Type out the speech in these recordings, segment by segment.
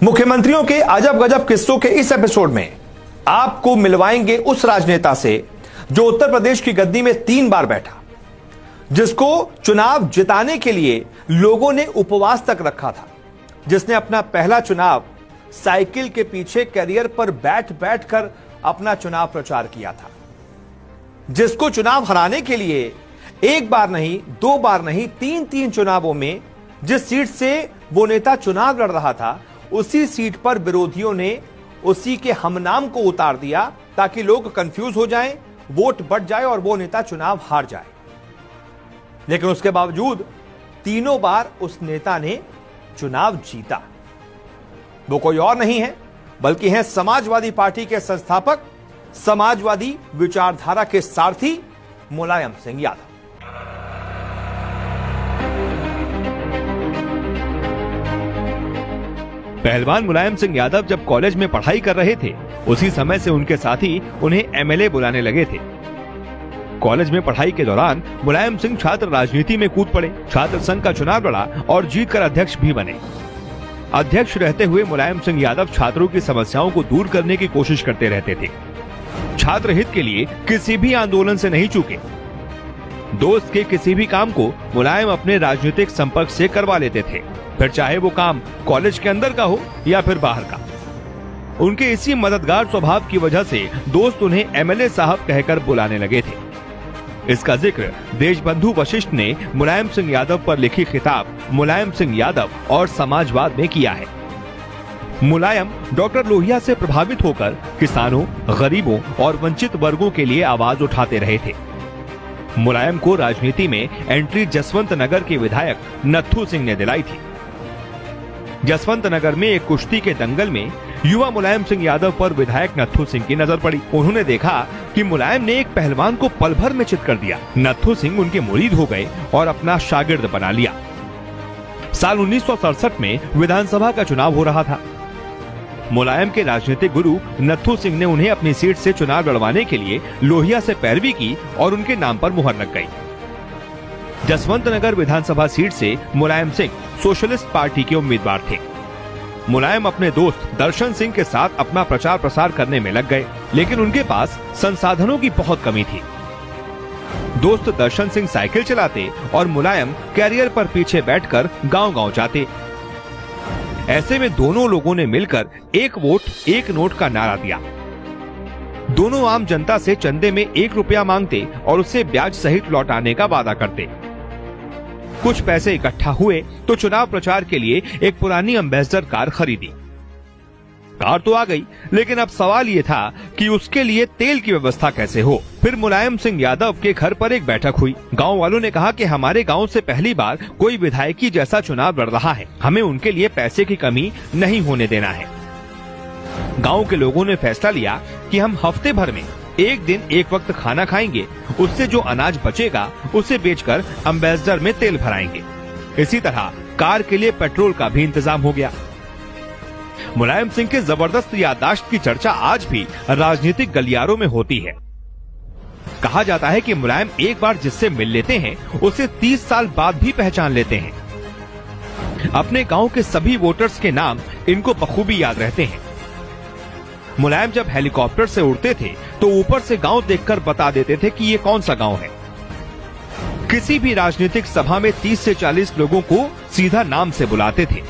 मुख्यमंत्रियों के अजब गजब किस्सों के इस एपिसोड में आपको मिलवाएंगे उस राजनेता से जो उत्तर प्रदेश की गद्दी में 3 बार बैठा, जिसको चुनाव जिताने के लिए लोगों ने उपवास तक रखा था, जिसने अपना पहला चुनाव साइकिल के पीछे कैरियर पर बैठ बैठ कर अपना चुनाव प्रचार किया था, जिसको चुनाव हराने के लिए 1 बार नहीं 2 बार नहीं 3 चुनावों में जिस सीट से वो नेता चुनाव लड़ रहा था उसी सीट पर विरोधियों ने उसी के हमनाम को उतार दिया ताकि लोग कंफ्यूज हो जाएं, वोट बढ़ जाए और वो नेता चुनाव हार जाए। लेकिन उसके बावजूद 3 बार उस नेता ने चुनाव जीता। वो कोई और नहीं है बल्कि हैं समाजवादी पार्टी के संस्थापक, समाजवादी विचारधारा के सारथी मुलायम सिंह यादव। पहलवान मुलायम सिंह यादव जब कॉलेज में पढ़ाई कर रहे थे उसी समय से उनके साथी उन्हें एमएलए बुलाने लगे थे। कॉलेज में पढ़ाई के दौरान मुलायम सिंह छात्र राजनीति में कूद पड़े, छात्र संघ का चुनाव लड़ा और जीतकर अध्यक्ष भी बने। अध्यक्ष रहते हुए मुलायम सिंह यादव छात्रों की समस्याओं को दूर करने की कोशिश करते रहते थे। छात्र हित के लिए किसी भी आंदोलन से नहीं चूके। दोस्त के किसी भी काम को मुलायम अपने राजनीतिक संपर्क से करवा लेते थे, फिर चाहे वो काम कॉलेज के अंदर का हो या फिर बाहर का। उनके इसी मददगार स्वभाव की वजह से दोस्त उन्हें एमएलए साहब कहकर बुलाने लगे थे। इसका जिक्र देशबंधु वशिष्ठ ने मुलायम सिंह यादव पर लिखी किताब मुलायम सिंह यादव और समाजवाद में किया है। मुलायम डॉक्टर लोहिया से प्रभावित होकर किसानों, गरीबों और वंचित वर्गों के लिए आवाज उठाते रहे थे। मुलायम को राजनीति में एंट्री जसवंत नगर के विधायक नत्थू सिंह ने दिलाई थी। जसवंत नगर में एक कुश्ती के दंगल में युवा मुलायम सिंह यादव पर विधायक नत्थू सिंह की नजर पड़ी। उन्होंने देखा कि मुलायम ने एक पहलवान को पल भर में चित कर दिया। नत्थू सिंह उनके मुरीद हो गए और अपना शागिर्द बना लिया। साल 1967 में विधानसभा का चुनाव हो रहा था। मुलायम के राजनीतिक गुरु नत्थू सिंह ने उन्हें अपनी सीट से चुनाव लड़वाने के लिए लोहिया से पैरवी की और उनके नाम पर मुहर लग गई। जसवंत नगर विधानसभा सीट से मुलायम सिंह सोशलिस्ट पार्टी के उम्मीदवार थे। मुलायम अपने दोस्त दर्शन सिंह के साथ अपना प्रचार प्रसार करने में लग गए, लेकिन उनके पास संसाधनों की बहुत कमी थी। दोस्त दर्शन सिंह साइकिल चलाते और मुलायम कैरियर पर पीछे बैठकर गांव-गांव जाते। ऐसे में दोनों लोगों ने मिलकर 1 वोट 1 नोट का नारा दिया। दोनों आम जनता से चंदे में 1 रुपया मांगते और उसे ब्याज सहित लौटाने का वादा करते। कुछ पैसे इकट्ठा हुए तो चुनाव प्रचार के लिए एक पुरानी एम्बेसडर कार खरीदी। कार तो आ गई, लेकिन अब सवाल ये था कि उसके लिए तेल की व्यवस्था कैसे हो। फिर मुलायम सिंह यादव के घर पर एक बैठक हुई। गांव वालों ने कहा कि हमारे गांव से पहली बार कोई विधायकी जैसा चुनाव लड़ रहा है, हमें उनके लिए पैसे की कमी नहीं होने देना है। गांव के लोगों ने फैसला लिया कि हम हफ्ते भर में 1 दिन 1 वक्त खाना खाएंगे, उससे जो अनाज बचेगा उसे बेचकर एम्बेसडर में तेल भराएंगे। इसी तरह कार के लिए पेट्रोल का भी इंतजाम हो गया। मुलायम सिंह के जबरदस्त याददाश्त की चर्चा आज भी राजनीतिक गलियारों में होती है। कहा जाता है कि मुलायम एक बार जिससे मिल लेते हैं उसे 30 साल बाद भी पहचान लेते हैं। अपने गांव के सभी वोटर्स के नाम इनको बखूबी याद रहते हैं। मुलायम जब हेलीकॉप्टर से उड़ते थे तो ऊपर से गांव देखकर बता देते थे कि ये कौन सा गांव है। किसी भी राजनीतिक सभा में 30 से 40 लोगों को सीधा नाम से बुलाते थे।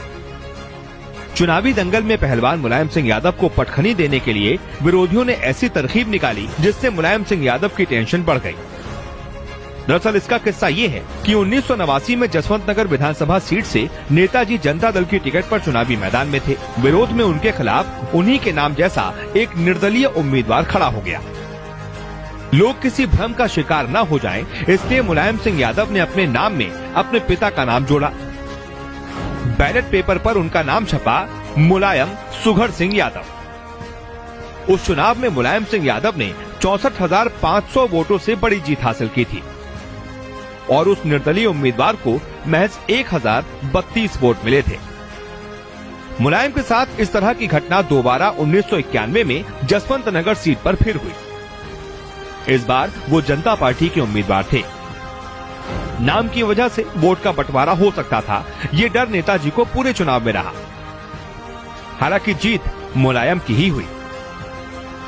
चुनावी दंगल में पहलवान मुलायम सिंह यादव को पटखनी देने के लिए विरोधियों ने ऐसी तरकीब निकाली जिससे मुलायम सिंह यादव की टेंशन बढ़ गई। दरअसल इसका किस्सा ये है कि 1989 में जसवंत नगर विधानसभा सीट से नेताजी जनता दल की टिकट पर चुनावी मैदान में थे। विरोध में उनके खिलाफ उन्हीं के नाम जैसा एक निर्दलीय उम्मीदवार खड़ा हो गया। लोग किसी भ्रम का शिकार न हो जाएं, इसलिए मुलायम सिंह यादव ने अपने नाम में अपने पिता का नाम जोड़ा। बैलेट पेपर पर उनका नाम छपा मुलायम सुघड़ सिंह यादव। उस चुनाव में मुलायम सिंह यादव ने 64,500 वोटों से बड़ी जीत हासिल की थी और उस निर्दलीय उम्मीदवार को महज 1032 वोट मिले थे। मुलायम के साथ इस तरह की घटना दोबारा 1991 में जसवंत नगर सीट पर फिर हुई। इस बार वो जनता पार्टी के उम्मीदवार थे। नाम की वजह से वोट का बंटवारा हो सकता था, ये डर नेताजी को पूरे चुनाव में रहा। हालांकि जीत मुलायम की ही हुई।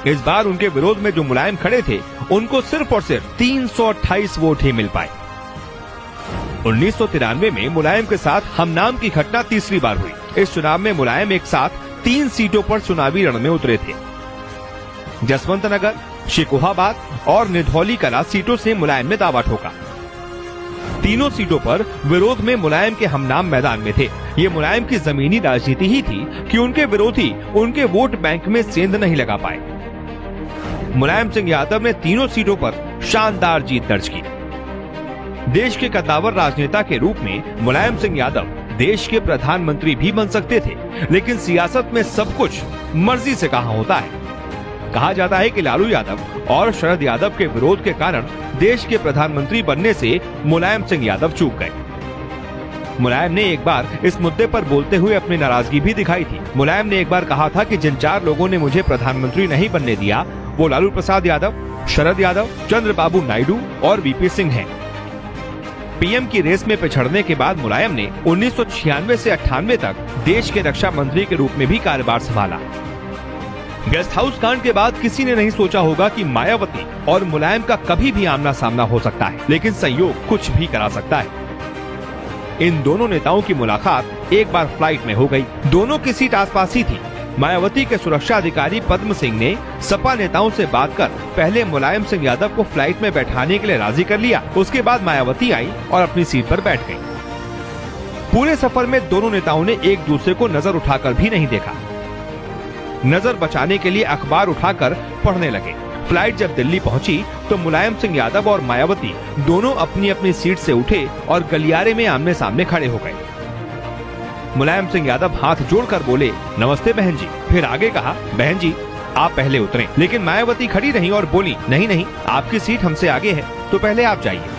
इस बार उनके विरोध में जो मुलायम खड़े थे उनको सिर्फ और सिर्फ 328 वोट ही मिल पाए। 1993 में मुलायम के साथ हम नाम की घटना तीसरी बार हुई। इस चुनाव में मुलायम एक साथ 3 सीटों पर चुनावी रण में उतरे थे। जसवंत नगर, शिकोहाबाद और निधौली कला सीटों से मुलायम ने दावा ठोका। तीनों सीटों पर विरोध में मुलायम के हमनाम मैदान में थे। ये मुलायम की जमीनी राजनीति ही थी कि उनके विरोधी उनके वोट बैंक में सेंध नहीं लगा पाए। मुलायम सिंह यादव ने तीनों सीटों पर शानदार जीत दर्ज की। देश के कद्दावर राजनेता के रूप में मुलायम सिंह यादव देश के प्रधानमंत्री भी बन सकते थे, लेकिन सियासत में सब कुछ मर्जी से कहाँ होता है। कहा जाता है कि लालू यादव और शरद यादव के विरोध के कारण देश के प्रधानमंत्री बनने से मुलायम सिंह यादव चूक गए। मुलायम ने एक बार इस मुद्दे पर बोलते हुए अपनी नाराजगी भी दिखाई थी। मुलायम ने एक बार कहा था कि जिन 4 लोगों ने मुझे प्रधानमंत्री नहीं बनने दिया वो लालू प्रसाद यादव, शरद यादव, चंद्रबाबू नायडू और वीपी सिंह हैं। पीएम की रेस में पिछड़ने के बाद मुलायम ने 1996 से 98 तक देश के रक्षा मंत्री के रूप में भी कार्यभार संभाला। गेस्ट हाउस कांड के बाद किसी ने नहीं सोचा होगा कि मायावती और मुलायम का कभी भी आमना सामना हो सकता है, लेकिन संयोग कुछ भी करा सकता है। इन दोनों नेताओं की मुलाकात एक बार फ्लाइट में हो गई। दोनों की सीट आसपास ही थी। मायावती के सुरक्षा अधिकारी पद्म सिंह ने सपा नेताओं से बात कर पहले मुलायम सिंह यादव को फ्लाइट में बैठाने के लिए राजी कर लिया। उसके बाद मायावती आई और अपनी सीट पर बैठ गई। पूरे सफर में दोनों नेताओं ने एक दूसरे को नजर उठाकर भी नहीं देखा। नजर बचाने के लिए अखबार उठाकर पढ़ने लगे। फ्लाइट जब दिल्ली पहुंची तो मुलायम सिंह यादव और मायावती दोनों अपनी अपनी सीट से उठे और गलियारे में आमने सामने खड़े हो गए। मुलायम सिंह यादव हाथ जोड़कर बोले, नमस्ते बहन जी। फिर आगे कहा, बहन जी आप पहले उतरें। लेकिन मायावती खड़ी रही और बोली, नहीं नहीं, आपकी सीट हमसे आगे है तो पहले आप जाइए।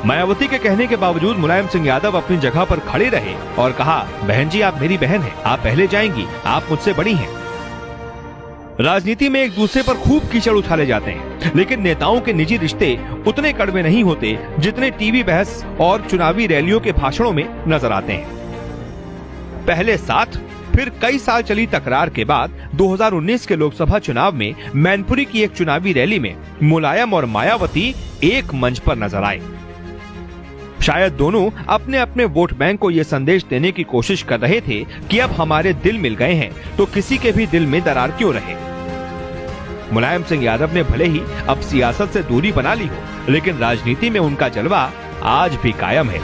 मायावती के कहने के बावजूद मुलायम सिंह यादव अपनी जगह पर खड़े रहे और कहा, बहन जी आप मेरी बहन हैं, आप पहले जाएंगी, आप मुझसे बड़ी हैं। राजनीति में एक दूसरे पर खूब कीचड़ उछाले जाते हैं, लेकिन नेताओं के निजी रिश्ते उतने कड़वे नहीं होते जितने टीवी बहस और चुनावी रैलियों के भाषणों में नजर आते हैं। पहले साथ फिर कई साल चली तकरार के बाद 2019 के लोकसभा चुनाव में मैनपुरी की एक चुनावी रैली में मुलायम और मायावती एक मंच पर नजर आए। शायद दोनों अपने अपने वोट बैंक को ये संदेश देने की कोशिश कर रहे थे कि अब हमारे दिल मिल गए हैं तो किसी के भी दिल में दरार क्यों रहे। मुलायम सिंह यादव ने भले ही अब सियासत से दूरी बना ली हो, लेकिन राजनीति में उनका जलवा आज भी कायम है।